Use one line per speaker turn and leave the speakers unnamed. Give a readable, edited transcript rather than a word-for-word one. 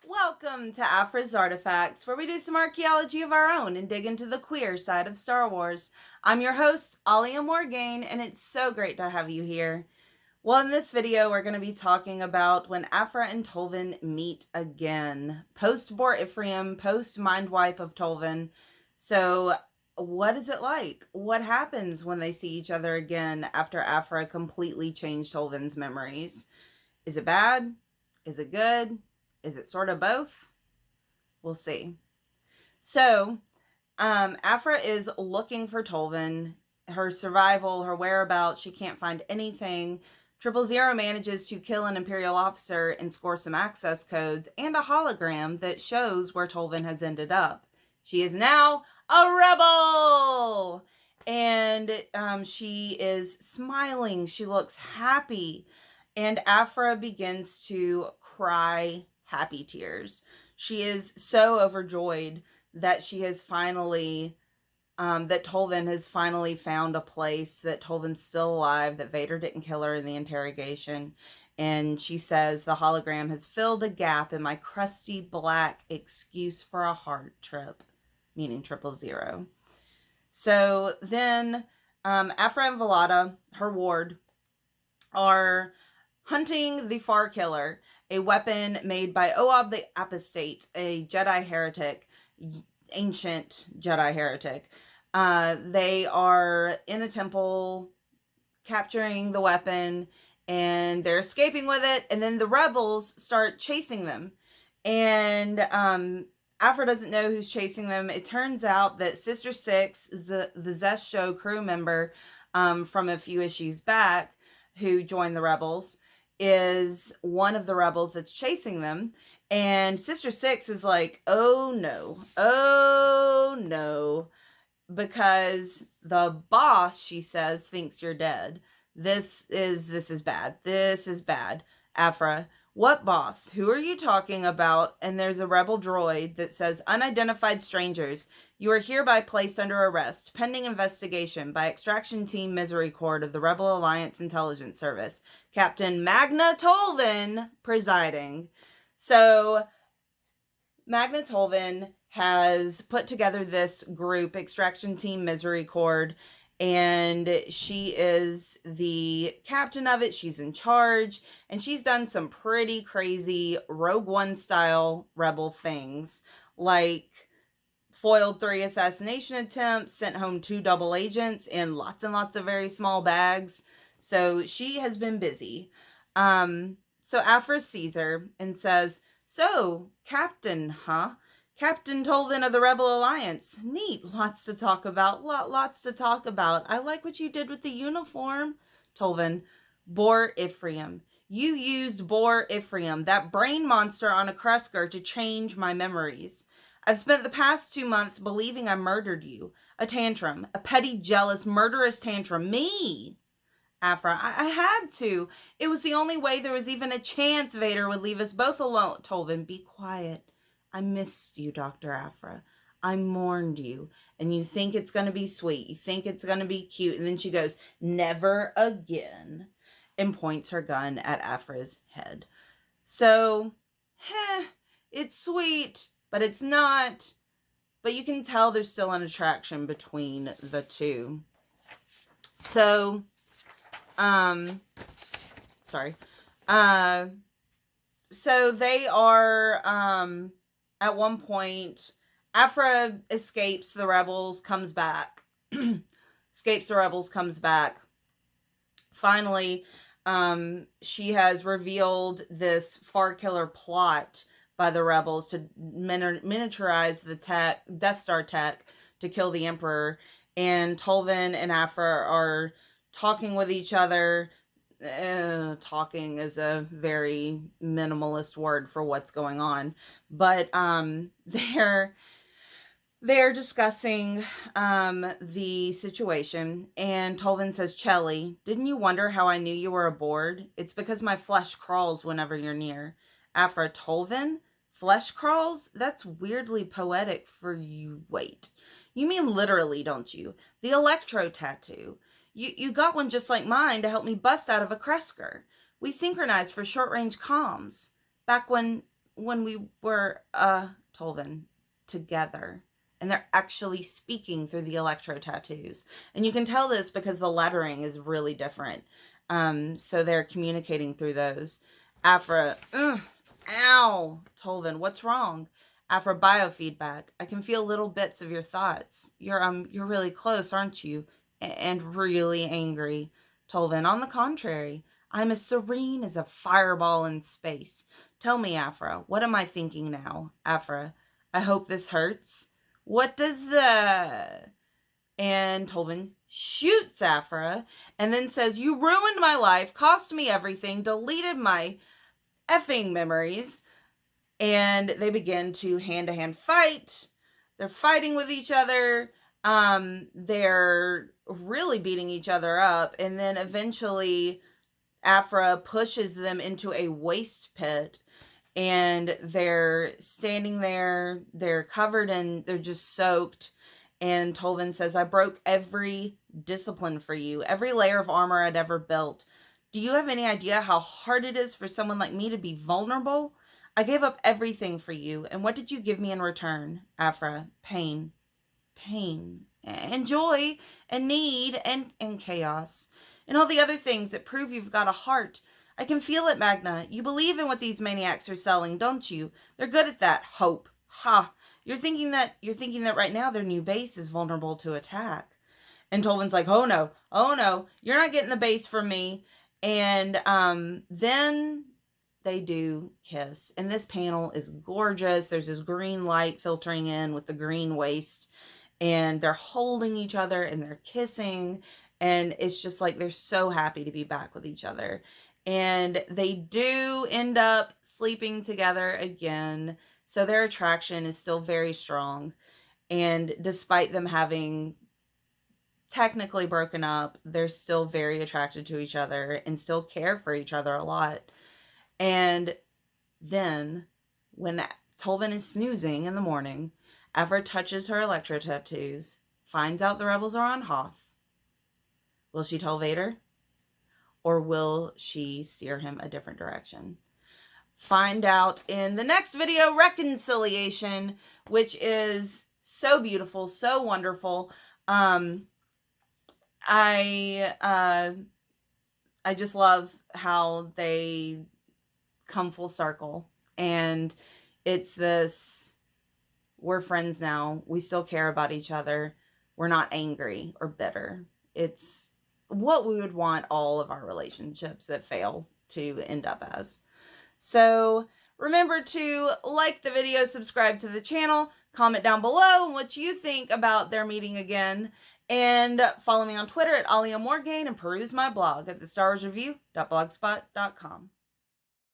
Welcome to Aphra's Artifacts, where we do some archaeology of our own and dig into the queer side of Star Wars. I'm your host, Alia Morgaine, and it's so great to have you here. Well, in this video, we're going to be talking about when Aphra and Tolvan meet again. Post-Bor Ifrium, post-mind-wipe of Tolvan. So, what is it like? What happens when they see each other again after Aphra completely changed Tolvan's memories? Is it bad? Is it good? Is it sort of both? We'll see. So, Aphra is looking for Tolvan. Her survival, her whereabouts, she can't find anything. 000 manages to kill an Imperial officer and score some access codes and a hologram that shows where Tolvan has ended up. She is now a rebel! And she is smiling. She looks happy. And Aphra begins to cry happy tears. She is so overjoyed that she has finally, that Tolvan has finally found a place, that Tolvan's still alive, that Vader didn't kill her in the interrogation. And she says, the hologram has filled a gap in my crusty black excuse for a heart trip, meaning 000. So then, Aphra and Velada, her ward, are hunting the Far Killer, a weapon made by Oab the Apostate, a Jedi heretic, ancient Jedi heretic. They are in a temple capturing the weapon, and they're escaping with it, and then the rebels start chasing them. And Aphra doesn't know who's chasing them. It turns out that Sister Six, the Zest Show crew member from a few issues back, who joined the rebels, is one of the rebels that's chasing them. And Sister Six is like, oh no, because the boss, she says, thinks you're dead. This is bad. Aphra, what boss? Who are you talking about? And there's a rebel droid that says, unidentified strangers, you are hereby placed under arrest, pending investigation by Extraction Team Misericord of the Rebel Alliance Intelligence Service. Captain Magna Tolvan presiding. So, Magna Tolvan has put together this group, Extraction Team Misericord, and she is the captain of it. She's in charge, and she's done some pretty crazy Rogue One style rebel things, like foiled 3 assassination attempts, sent home 2 double agents in lots and lots of very small bags. So she has been busy. So Aphra sees her and says, so, Captain, huh? Captain Tolvan of the Rebel Alliance. Neat. Lots to talk about. Lots to talk about. I like what you did with the uniform. Tolvan. Bor Ifrium. You used Bor Ifrium, that brain monster on a Kresker, to change my memories. I've spent the past 2 months believing I murdered you. A tantrum. A petty, jealous, murderous tantrum. Me! Aphra, I had to. It was the only way there was even a chance Vader would leave us both alone. Tolvan, be quiet. I missed you, Dr. Aphra. I mourned you. And you think it's going to be sweet. You think it's going to be cute. And then she goes, never again. And points her gun at Aphra's head. So, it's sweet, but it's not. But you can tell there's still an attraction between the two. So, so they are, at one point, Aphra escapes the rebels, comes back. Finally, she has revealed this Far Killer plot by the rebels to miniaturize the Death Star tech to kill the Emperor. And Tolvan and Aphra are talking with each other. Talking is a very minimalist word for what's going on. But they're discussing the situation, and Tolvan says, Chelly, didn't you wonder how I knew you were aboard? It's because my flesh crawls whenever you're near. Aphra, Tolvan? Flesh crawls? That's weirdly poetic for you. Wait. You mean literally, don't you? The electro tattoo. You got one just like mine to help me bust out of a Kresker. We synchronized for short-range comms. Back when when we were, Tolvan, together. And they're actually speaking through the electro tattoos. And you can tell this because the lettering is really different. So they're communicating through those. Aphra, ow. Tolvan, what's wrong? Aphra, biofeedback. I can feel little bits of your thoughts. You're really close, aren't you? And really angry. Tolvan, on the contrary, I'm as serene as a fireball in space. Tell me, Aphra, what am I thinking now? Aphra, I hope this hurts. What does the... And Tolvan shoots Aphra and then says, you ruined my life, cost me everything, deleted my effing memories. And they begin to hand-to-hand fight. They're fighting with each other. They're really beating each other up. And then eventually Aphra pushes them into a waste pit. And they're standing there, they're covered and they're just soaked. And Tolvan says, I broke every discipline for you, every layer of armor I'd ever built. Do you have any idea how hard it is for someone like me to be vulnerable? I gave up everything for you, and what did you give me in return? Aphra, pain. Pain. And joy, and need, and chaos. And all the other things that prove you've got a heart. I can feel it, Magna. You believe in what these maniacs are selling, don't you? They're good at that. Hope. Ha. You're thinking that right now their new base is vulnerable to attack. And Tolvan's like, oh no, you're not getting the base from me. And then they do kiss. And this panel is gorgeous. There's this green light filtering in with the green waste. And they're holding each other and they're kissing. And it's just like they're so happy to be back with each other. And they do end up sleeping together again. So their attraction is still very strong. And despite them having technically broken up, they're still very attracted to each other and still care for each other a lot. And then when Tolvan is snoozing in the morning, Aphra touches her electro tattoos, finds out the rebels are on Hoth. Will she tell Vader? Or will she steer him a different direction? Find out in the next video, Reconciliation, which is so beautiful, so wonderful. I just love how they come full circle. And it's this, we're friends now. We still care about each other. We're not angry or bitter. It's what we would want all of our relationships that fail to end up as. So remember to like the video, subscribe to the channel, comment down below what you think about their meeting again, and follow me on Twitter at Alia Morgaine and peruse my blog at thestarwarsreview.blogspot.com.